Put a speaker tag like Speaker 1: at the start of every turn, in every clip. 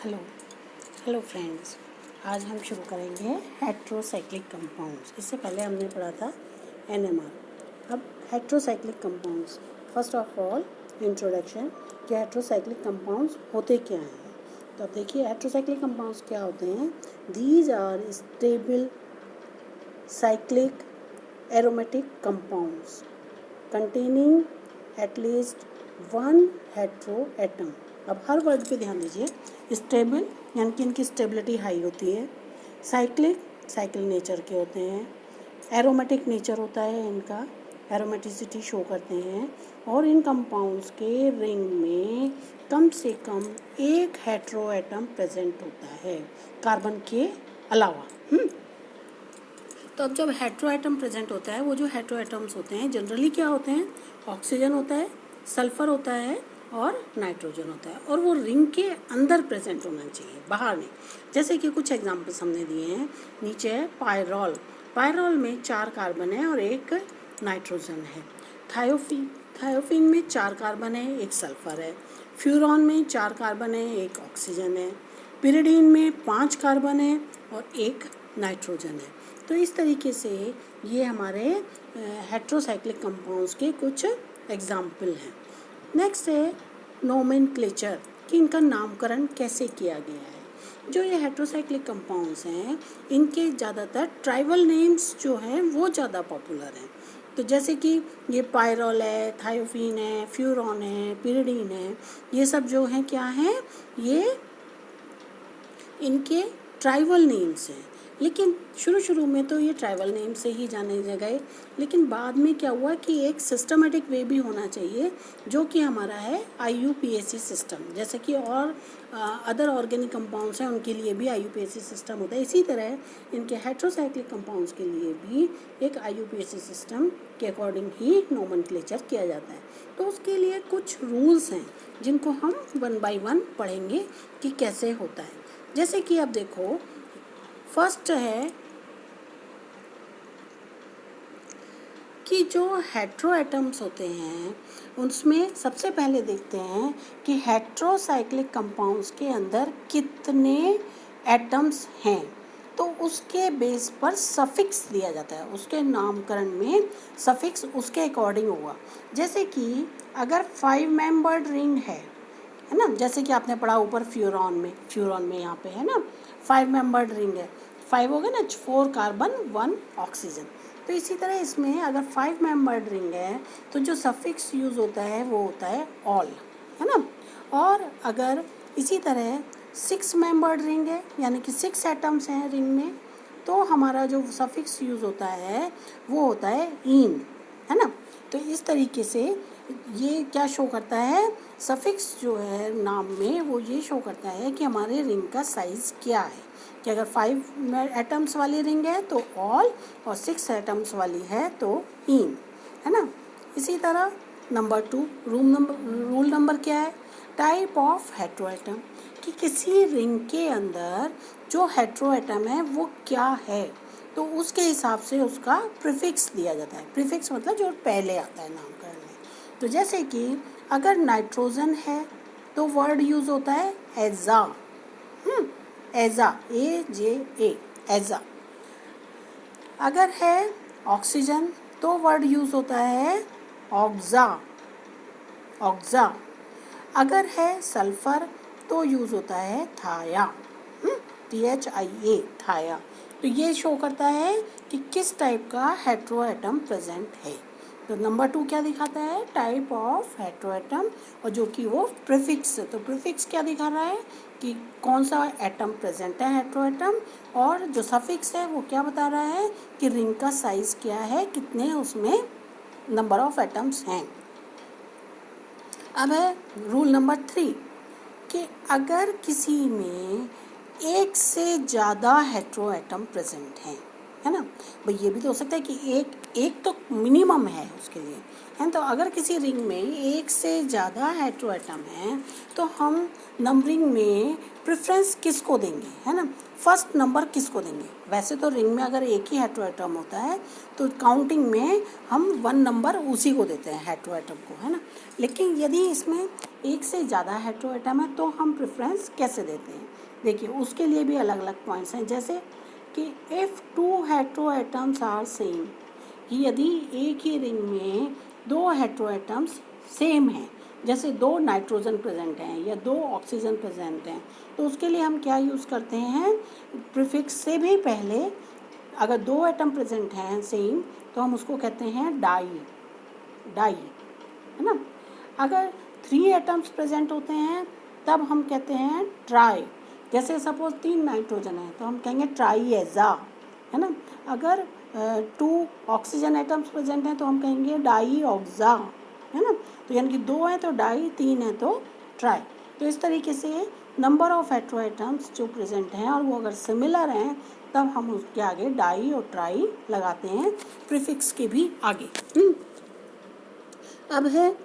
Speaker 1: Hello hello friends. आज हम शुरू करेंगे हेट्रोसाइक्लिक कंपाउंड्स। इससे पहले हमने पढ़ा था NMR। अब heterocyclic compounds, first of all introduction कि हेट्रोसाइक्लिक कंपाउंड्स होते क्या हैं। तो अब देखिए हेट्रोसाइक्लिक कंपाउंड्स क्या होते हैं। These are stable cyclic aromatic compounds containing at least one hetero atom. अब हर वर्ड पे ध्यान दीजिए। स्टेबल यानी कि इनकी स्टेबिलिटी हाई होती है। साइक्लिक साइकिल नेचर के होते हैं। एरोमेटिक नेचर होता है इनका, एरोमेटिसिटी शो करते हैं। और इन कंपाउंड्स के रिंग में कम से कम एक हेट्रो एटम प्रेजेंट होता है कार्बन के अलावा। तो अब जब हेट्रो एटम प्रेजेंट होता है, वो जो हेट्रो एटम्स होते हैं जनरली क्या होते हैं, ऑक्सीजन होता है, सल्फर होता है और नाइट्रोजन होता है। और वो रिंग के अंदर प्रेजेंट होना चाहिए, बाहर नहीं। जैसे कि कुछ एग्जांपल्स हमने दिए हैं। नीचे है पायरोल। पायरोल में 4 कार्बन है और 1 नाइट्रोजन है। थायोफीन में 4 कार्बन है, 1 सल्फर है। फ्यूरॉन में 4 कार्बन है, 1 ऑक्सीजन है। पिरिडीन में 5 कार्बन है और 1 नाइट्रोजन है। तो इस तरीके से ये हमारे हेट्रोसाइक्लिक कंपाउंड्स के कुछ एग्जाम्पल हैं। नेक्स्ट है नोमेनक्लेचर कि इनका नामकरण कैसे किया गया है। जो ये हेट्रोसाइक्लिक कंपाउंड्स हैं इनके ज़्यादातर ट्राइबल नेम्स जो हैं वो ज़्यादा पॉपुलर हैं। तो जैसे कि ये पायरोल है, थायोफीन है, फ्यूरॉन है, पिरिडीन है, ये सब जो हैं क्या हैं, ये इनके ट्राइबल नेम्स हैं। लेकिन शुरू में तो ये ट्राइबल नेम से ही जाने गए, लेकिन बाद में क्या हुआ कि एक सिस्टमेटिक वे भी होना चाहिए जो कि हमारा है IUPAC सिस्टम। जैसे कि और अदर ऑर्गेनिक कंपाउंड्स हैं उनके लिए भी IUPAC सिस्टम होता है। इसी तरह इनके हेट्रोसाइक्लिक कंपाउंड्स के लिए भी एक IUPAC सिस्टम के अकॉर्डिंग ही नोमेनक्लेचर किया जाता है। तो उसके लिए कुछ रूल्स हैं जिनको हम 1 by 1 पढ़ेंगे कि कैसे होता है। जैसे कि अब देखो, फर्स्ट है कि जो हेट्रो एटम्स होते हैं उसमें सबसे पहले देखते हैं कि हेट्रोसाइक्लिक कंपाउंड्स के अंदर कितने एटम्स हैं। तो उसके बेस पर सफिक्स दिया जाता है, उसके नामकरण में सफिक्स उसके अकॉर्डिंग होगा। जैसे कि अगर 5 मेंबर्ड रिंग है ना, जैसे कि आपने पढ़ा ऊपर फ्यूरॉन में यहाँ पे है ना 5 मेंबर्ड रिंग है। 5 हो गया ना, 4 कार्बन 1 ऑक्सीजन। तो इसी तरह इसमें अगर 5 मेंबर्ड रिंग है तो जो सफिक्स यूज़ होता है वो होता है ऑल, है ना। और अगर इसी तरह 6 मेंबर्ड रिंग है यानी कि 6 एटम्स हैं रिंग में, तो हमारा जो सफिक्स यूज़ होता है वो होता है इन, है ना। तो इस तरीके से ये क्या शो करता है, सफिक्स जो है नाम में वो ये शो करता है कि हमारे रिंग का साइज़ क्या है। कि अगर 5 एटम्स वाली रिंग है तो ऑल, और 6 एटम्स वाली है तो इन, है ना। इसी तरह नंबर 2 रूल नंबर क्या है, टाइप ऑफ हेट्रो एटम कि किसी रिंग के अंदर जो हेट्रो एटम है वो क्या है, तो उसके हिसाब से उसका प्रीफिक्स दिया जाता है। प्रीफिक्स मतलब जो पहले आता है नामकरण में। तो जैसे कि अगर नाइट्रोजन है तो वर्ड यूज़ होता है एजा, एजा, AJA, एजा। अगर है ऑक्सीजन तो वर्ड यूज़ होता है ऑक्सा, ऑक्सा। अगर है सल्फर तो यूज़ होता है थाया, THIA, थाया। तो ये शो करता है कि किस टाइप का हेट्रो एटम प्रेजेंट है। तो नंबर 2 क्या दिखाता है, टाइप ऑफ हेट्रो एटम, और जो कि वो प्रीफिक्स है। तो प्रीफिक्स क्या दिखा रहा है कि कौन सा एटम प्रेजेंट है हेट्रो एटम, और जो सफिक्स है वो क्या बता रहा है कि रिंग का साइज क्या है, कितने उसमें नंबर ऑफ एटम्स हैं। अब है रूल नंबर 3 कि अगर किसी में एक से ज़्यादा हेट्रो एटम प्रेजेंट हैं, है ना। भाई ये भी तो हो सकता है कि एक तो मिनिमम है उसके लिए, है। तो अगर किसी रिंग में एक से ज़्यादा हेट्रो एटम है तो हम नंबरिंग में प्रेफरेंस किसको देंगे, है ना, फर्स्ट नंबर किसको देंगे। वैसे तो रिंग में अगर एक ही हेट्रोएटम होता है तो काउंटिंग में हम 1 नंबर उसी को देते हैं हेट्रोएटम को, है ना। लेकिन यदि इसमें एक से ज़्यादा हेट्रोएटम है तो हम प्रेफरेंस कैसे देते हैं, देखिए उसके लिए भी अलग अलग पॉइंट्स हैं। जैसे कि इफ़ 2 हेट्रोएटम्स आर सेम, यदि एक ही रिंग में 2 हेट्रोएटम्स सेम हैं, जैसे 2 नाइट्रोजन प्रेजेंट हैं या 2 ऑक्सीजन प्रेजेंट हैं, तो उसके लिए हम क्या यूज़ करते हैं, प्रीफिक्स से भी पहले अगर 2 एटम प्रेजेंट हैं सेम तो हम उसको कहते हैं डाई, डाई, है ना। अगर 3 एटम्स प्रेजेंट होते हैं तब हम कहते हैं ट्राई। जैसे सपोज 3 नाइट्रोजन है तो हम कहेंगे ट्राईएज़ा, है ना। अगर 2 ऑक्सीजन एटम्स प्रेजेंट हैं तो हम कहेंगे डाईऑक्सा, है ना। तो यानी कि 2 है तो डाई, 3 है तो ट्राई। तो इस तरीके से नंबर ऑफ हेट्रोएटम्स जो प्रेजेंट हैं और वो अगर सिमिलर हैं तब हम उसके आगे डाई और ट्राई लगाते हैं, प्रीफिक्स के भी आगे। अब है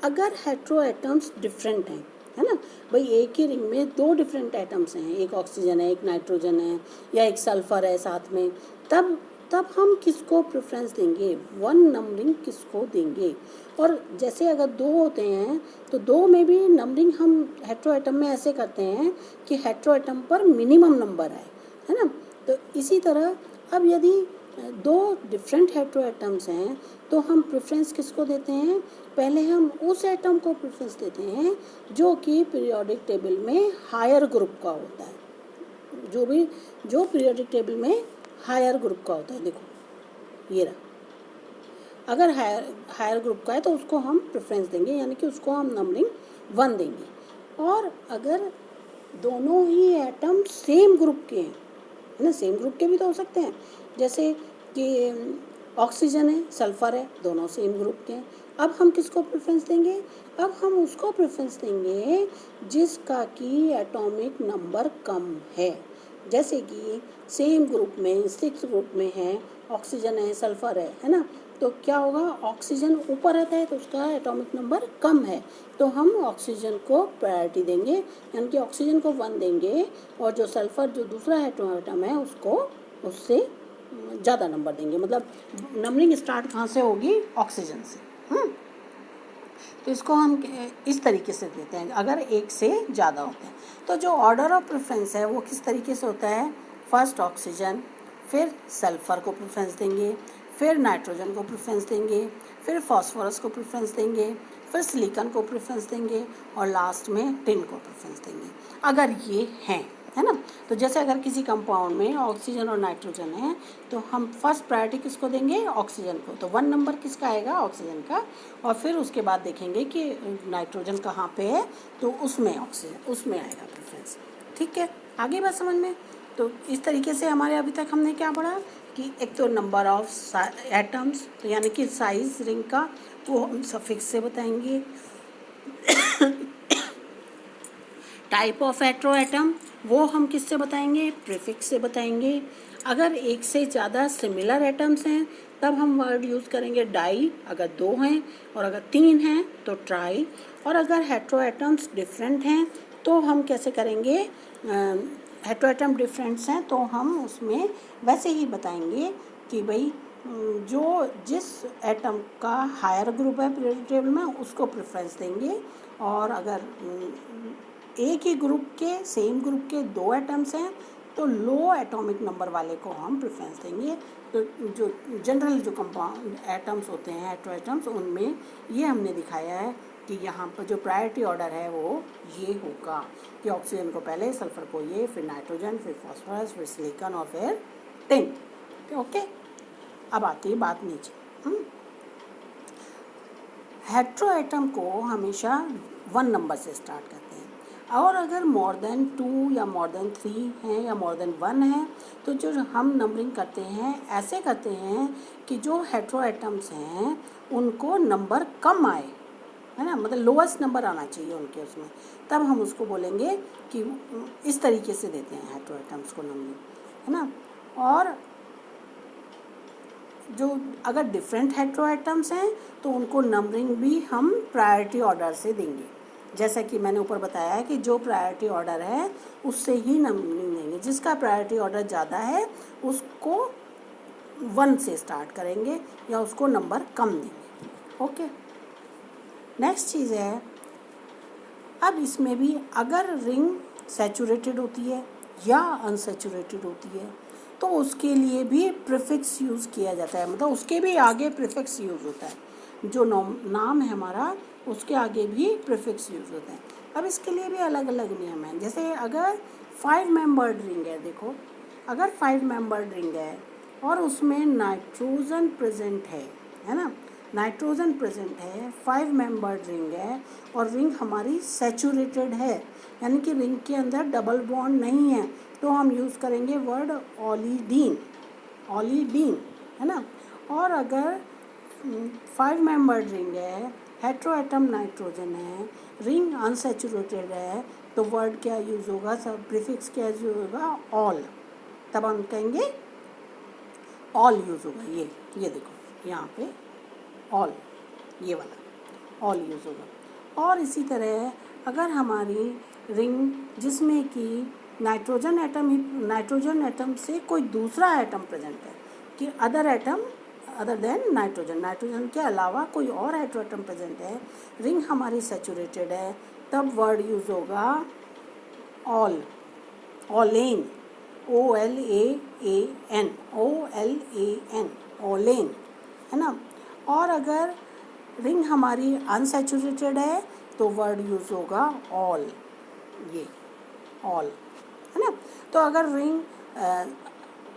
Speaker 1: अगर हेट्रोएटम्स डिफरेंट हैं, है ना, भाई एक ही रिंग में 2 डिफरेंट एटम्स हैं, एक ऑक्सीजन है, एक नाइट्रोजन है या एक सल्फर है साथ में, तब हम किसको प्रेफरेंस देंगे, 1 नंबरिंग किसको देंगे। और जैसे अगर 2 होते हैं तो 2 में भी नंबरिंग हम हेट्रोएटम में ऐसे करते हैं कि हेट्रोएटम पर मिनिमम नंबर है ना। तो इसी तरह अब यदि 2 डिफरेंट हेट्रोएटम्स हैं तो हम प्रेफरेंस किसको देते हैं, पहले हम उस एटम को प्रेफरेंस देते हैं जो कि पीरियोडिक टेबल में हायर ग्रुप का होता है, जो पीरियोडिक टेबल में हायर ग्रुप का होता है। देखो ये रहा, अगर हायर ग्रुप का है तो उसको हम प्रेफरेंस देंगे, यानी कि उसको हम नंबरिंग 1 देंगे। और अगर दोनों ही एटम सेम ग्रुप के हैं, है ना, सेम ग्रुप के भी तो हो सकते हैं, जैसे कि ऑक्सीजन है, सल्फर है, दोनों सेम ग्रुप के हैं, अब हम किसको प्रेफरेंस देंगे, अब हम उसको प्रेफरेंस देंगे जिसका कि एटॉमिक नंबर कम है। जैसे कि सेम ग्रुप में 6 ग्रुप में है, ऑक्सीजन है, सल्फर है ना, तो क्या होगा, ऑक्सीजन ऊपर रहता है तो उसका एटॉमिक नंबर कम है, तो हम ऑक्सीजन को प्रायोरिटी देंगे, यानी कि ऑक्सीजन को 1 देंगे, और जो सल्फर जो दूसरा एटम है उसको उससे ज़्यादा नंबर देंगे। मतलब नंबरिंग स्टार्ट कहाँ से होगी, ऑक्सीजन से। तो इसको हम इस तरीके से देते हैं अगर एक से ज़्यादा होते हैं। तो जो ऑर्डर ऑफ प्रेफरेंस है वो किस तरीके से होता है, फर्स्ट ऑक्सीजन, फिर सल्फर को प्रेफरेंस देंगे, फिर नाइट्रोजन को प्रेफरेंस देंगे, फिर फास्फोरस को प्रेफरेंस देंगे, फिर सिलिकॉन को प्रेफरेंस देंगे और लास्ट में टिन को प्रेफरेंस देंगे अगर ये हैं, है ना। तो जैसे अगर किसी कंपाउंड में ऑक्सीजन और नाइट्रोजन है तो हम फर्स्ट प्रायोरिटी किसको देंगे, ऑक्सीजन को, तो 1 नंबर किसका आएगा, ऑक्सीजन का, और फिर उसके बाद देखेंगे कि नाइट्रोजन कहाँ पे है तो उसमें ऑक्सीजन, उसमें आएगा प्रेफरेंस। ठीक है, आगे बात समझ में। तो इस तरीके से हमारे अभी तक हमने क्या पढ़ा कि एक तो नंबर ऑफ एटम्स, तो यानी कि साइज रिंग का, वो हम सफिक्स से बताएंगे। टाइप ऑफ हेट्रो एटम वो हम किससे बताएंगे, प्रीफिक्स से बताएंगे। अगर एक से ज़्यादा सिमिलर एटम्स हैं तब हम वर्ड यूज़ करेंगे डाई, अगर 2 हैं, और अगर 3 हैं तो ट्राई। और अगर हेट्रो एटम्स डिफरेंट हैं तो हम कैसे करेंगे, हेट्रो एटम डिफरेंट्स हैं तो हम उसमें वैसे ही बताएंगे कि भाई जो जिस एटम का हायर ग्रुप है पीरियोडिक टेबल में उसको प्रेफरेंस देंगे, और अगर एक ही ग्रुप के सेम ग्रुप के 2 एटम्स हैं तो लो एटॉमिक नंबर वाले को हम प्रेफरेंस देंगे। तो जो जनरल जो कंपाउंड एटम्स होते हैं हेट्रो एटम्स, उनमें ये हमने दिखाया है कि यहाँ पर जो प्रायोरिटी ऑर्डर है वो ये होगा कि ऑक्सीजन को पहले, सल्फर को ये, फिर नाइट्रोजन, फिर फास्फोरस, फिर सिलिकॉन और फिर टिन। ओके, अब आती है बात नीचे। हेट्रो एटम को हमेशा 1 नंबर से स्टार्ट करते हैं, और अगर मोर देन 2 या मोर देन 3 हैं या मोर देन 1 है तो जो हम नंबरिंग करते हैं ऐसे करते हैं कि जो हेट्रो एटम्स हैं उनको नंबर कम आए, है ना, मतलब लोएस्ट नंबर आना चाहिए उनके उसमें, तब हम उसको बोलेंगे कि इस तरीके से देते हैं हेट्रो एटम्स को नंबरिंग, है ना। और जो अगर डिफरेंट हेट्रो एटम्स हैं तो उनको नंबरिंग भी हम प्रायोरिटी ऑर्डर से देंगे, जैसा कि मैंने ऊपर बताया है कि जो प्रायोरिटी ऑर्डर है उससे ही नंबरिंग देंगे, जिसका प्रायोरिटी ऑर्डर ज़्यादा है उसको 1 से स्टार्ट करेंगे या उसको नंबर कम देंगे। ओके, नेक्स्ट चीज़ है, अब इसमें भी अगर रिंग सैचुरेटेड होती है या अनसैचुरेटेड होती है तो उसके लिए भी प्रीफिक्स यूज़ किया जाता है, मतलब उसके भी आगे प्रीफिक्स यूज़ होता है। जो नाम है हमारा उसके आगे भी प्रीफिक्स यूज़ होता है। अब इसके लिए भी अलग अलग नियम हैं। जैसे अगर 5 मेंबर्ड रिंग है, देखो अगर 5 मेंबर्ड रिंग है और उसमें नाइट्रोजन प्रेजेंट है ना, नाइट्रोजन प्रेजेंट है, 5 मेंबर्ड रिंग है और रिंग हमारी सैचुरेटेड है, यानी कि रिंग के अंदर डबल बॉन्ड नहीं है, तो हम यूज़ करेंगे वर्ड ओलिडीन, ओलिडीन, है ना। और अगर 5 मेंबर्ड रिंग है, हेट्रोएटम नाइट्रोजन है, रिंग अनसैचुरेटेड है, तो वर्ड क्या यूज़ होगा, सब प्रीफिक्स क्या यूज़ होगा, ऑल, तब हम कहेंगे ऑल यूज़ होगा। ये देखो यहाँ पे ऑल, ये वाला ऑल यूज़ होगा। और इसी तरह अगर हमारी रिंग जिसमें कि नाइट्रोजन एटम से कोई दूसरा एटम प्रेजेंट है, कि other atom other than nitrogen के अलावा कोई और एटम प्रेजेंट है, रिंग हमारी सैचुरेटेड है, तब वर्ड यूज़ होगा ऑल, ऑलेन, OLAAN, OLAN, ओलेन, है ना। और अगर रिंग हमारी अनसैचुरेटेड है तो वर्ड यूज़ होगा ऑल, ये ऑल, है ना। तो अगर रिंग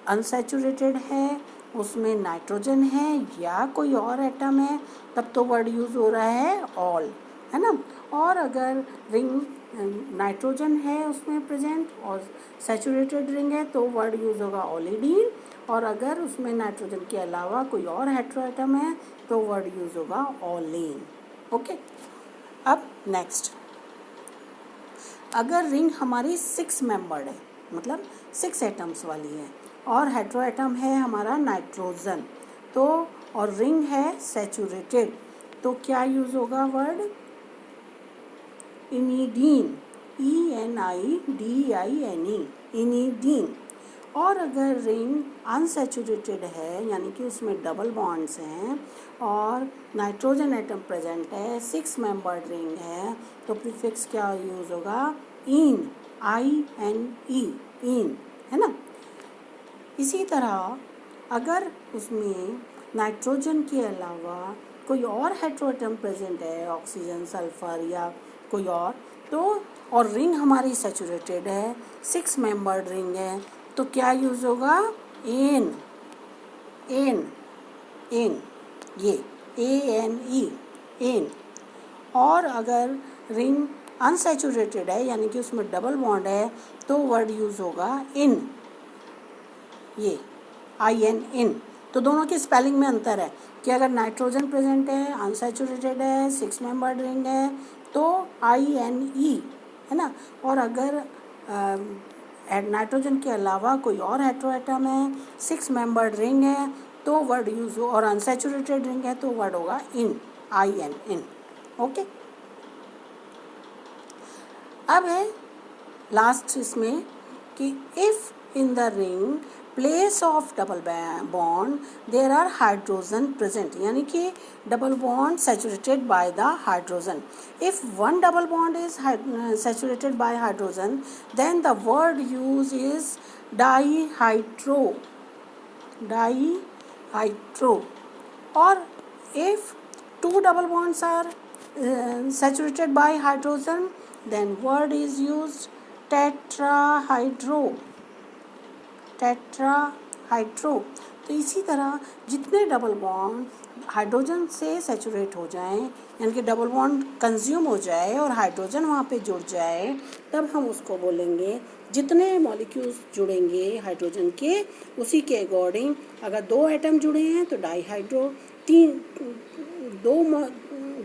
Speaker 1: अनसैचुरेटेड है, उसमें नाइट्रोजन है या कोई और एटम है, तब तो वर्ड यूज़ हो रहा है ऑल, है ना। और अगर रिंग नाइट्रोजन है उसमें प्रेजेंट और सैचुरेटेड रिंग है तो वर्ड यूज़ होगा ओलिडीन, और अगर उसमें नाइट्रोजन के अलावा कोई और हेट्रोएटम है तो वर्ड यूज़ होगा ओलेन। ओके, अब नेक्स्ट, अगर रिंग हमारी 6 मेंबर्ड है, मतलब 6 एटम्स वाली है और हेट्रोएटम है हमारा नाइट्रोजन, तो और रिंग है सैचुरेटेड, तो क्या यूज़ होगा वर्ड, इनिडीन, ENIDINE, इनिडीन। और अगर रिंग अनसैचुरेटेड है, यानी कि उसमें डबल बॉन्ड्स हैं और नाइट्रोजन एटम प्रेजेंट है, 6 मेंबर्ड रिंग है, तो प्रीफिक्स क्या यूज़ होगा, इन, INE, इन, है ना। इसी तरह अगर उसमें नाइट्रोजन के अलावा कोई और हेट्रोएटम प्रेजेंट है, ऑक्सीजन, सल्फर या कोई और, तो और रिंग हमारी सैचुरेटेड है, 6 मेंबर्ड रिंग है, तो क्या यूज़ होगा, एन, एन, एन, ये ANE, एन। और अगर रिंग अनसैचुरेटेड है, यानी कि उसमें डबल बॉन्ड है, तो वर्ड यूज़ होगा इन, ये IN, इन। तो दोनों की स्पेलिंग में अंतर है कि अगर नाइट्रोजन प्रेजेंट है, अनसैचुरेटेड है, 6 मेंबर्ड रिंग है, तो INE, है ना। और अगर नाइट्रोजन के अलावा कोई और हेट्रोएटम है, 6 मेंबर्ड रिंग है, तो वर्ड यूज हो, और अनसैचुरेटेड रिंग है तो वर्ड होगा इन, IN, इन। ओके, अब है लास्ट इसमें कि if in the ring place of double bond there are hydrogen present, यानी कि double bond saturated by the hydrogen, if one double bond is saturated by hydrogen then the word use is dihydro, dihydro. और if 2 double bonds are saturated by hydrogen then word is used tetrahydro, tetrahydro। तो इसी तरह जितने double bond hydrogen से saturate हो जाएं, यानी कि डबल बॉन्ड कंज्यूम हो जाए और हाइड्रोजन वहाँ पे जुड़ जाए, तब हम उसको बोलेंगे, जितने मॉलिक्यूल्स जुड़ेंगे हाइड्रोजन के उसी के अकॉर्डिंग, अगर 2 एटम जुड़े हैं तो डाईहाइड्रो,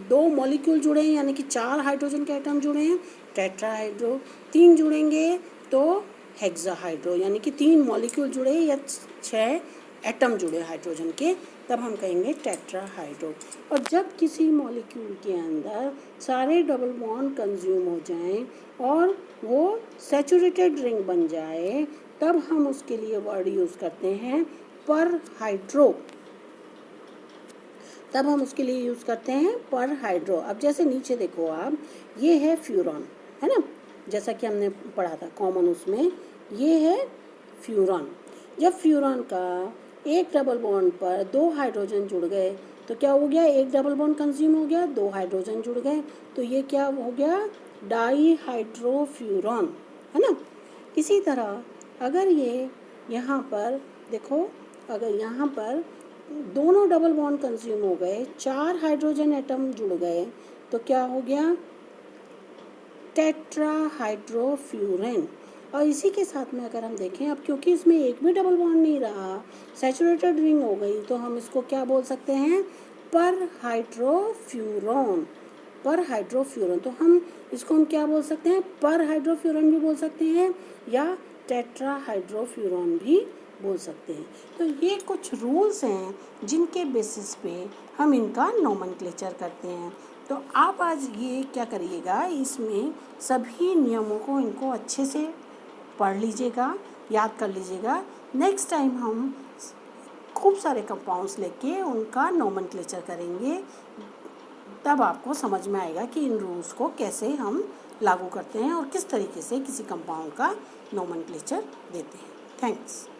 Speaker 1: दो मॉलिक्यूल जुड़े हैं यानी कि 4 हाइड्रोजन के एटम जुड़े हैं, टेट्राहाइड्रो, 3 जुड़ेंगे तो हेक्साहाइड्रो, यानी कि 3 मॉलिक्यूल जुड़े या 6 एटम जुड़े हाइड्रोजन के, तब हम कहेंगे टेट्राहाइड्रो। और जब किसी मॉलिक्यूल के अंदर सारे डबल बॉन्ड कंज्यूम हो जाएं और वो सैचुरेटेड रिंग बन जाए, तब हम उसके लिए वर्ड यूज़ करते हैं पर हाइड्रो। तब हम उसके लिए यूज़ करते हैं पर हाइड्रो। अब जैसे नीचे देखो आप, ये है फ्यूरॉन, है ना, जैसा कि हमने पढ़ा था कॉमन, उसमें ये है फ्यूरॉन। जब फ्यूरॉन का एक डबल बॉन्ड पर 2 हाइड्रोजन जुड़ गए तो क्या हो गया, एक डबल बॉन्ड कंज्यूम हो गया, 2 हाइड्रोजन जुड़ गए, तो ये क्या हो गया, डाईहाइड्रोफ्यूरॉन, है ना। इसी तरह अगर ये यहाँ पर देखो, अगर यहाँ पर दोनों डबल बॉन्ड कंज्यूम हो गए, 4 हाइड्रोजन एटम जुड़ गए, तो क्या हो गया, टेट्राहाइड्रोफ्यूरेन। और इसी के साथ में अगर हम देखें, अब क्योंकि इसमें एक भी डबल बॉन्ड नहीं रहा, सैचुरेटेड रिंग हो गई, तो हम इसको क्या बोल सकते हैं, पर हाइड्रोफ्यूरॉन। पर हाइड्रोफ्यूरॉन, तो हम इसको हम क्या बोल सकते हैं, पर हाइड्रोफ्यूरॉन भी बोल सकते हैं या टेट्राहाइड्रोफ्यूरॉन भी बोल सकते हैं। तो ये कुछ रूल्स हैं जिनके बेसिस पे हम इनका नोमेनक्लेचर करते हैं। तो आप आज ये क्या करिएगा, इसमें सभी नियमों को, इनको अच्छे से पढ़ लीजिएगा, याद कर लीजिएगा। नेक्स्ट टाइम हम खूब सारे कंपाउंड्स लेके उनका नोमेनक्लेचर करेंगे, तब आपको समझ में आएगा कि इन रूल्स को कैसे हम लागू करते हैं और किस तरीके से किसी कंपाउंड का नोमेनक्लेचर देते हैं। थैंक्स।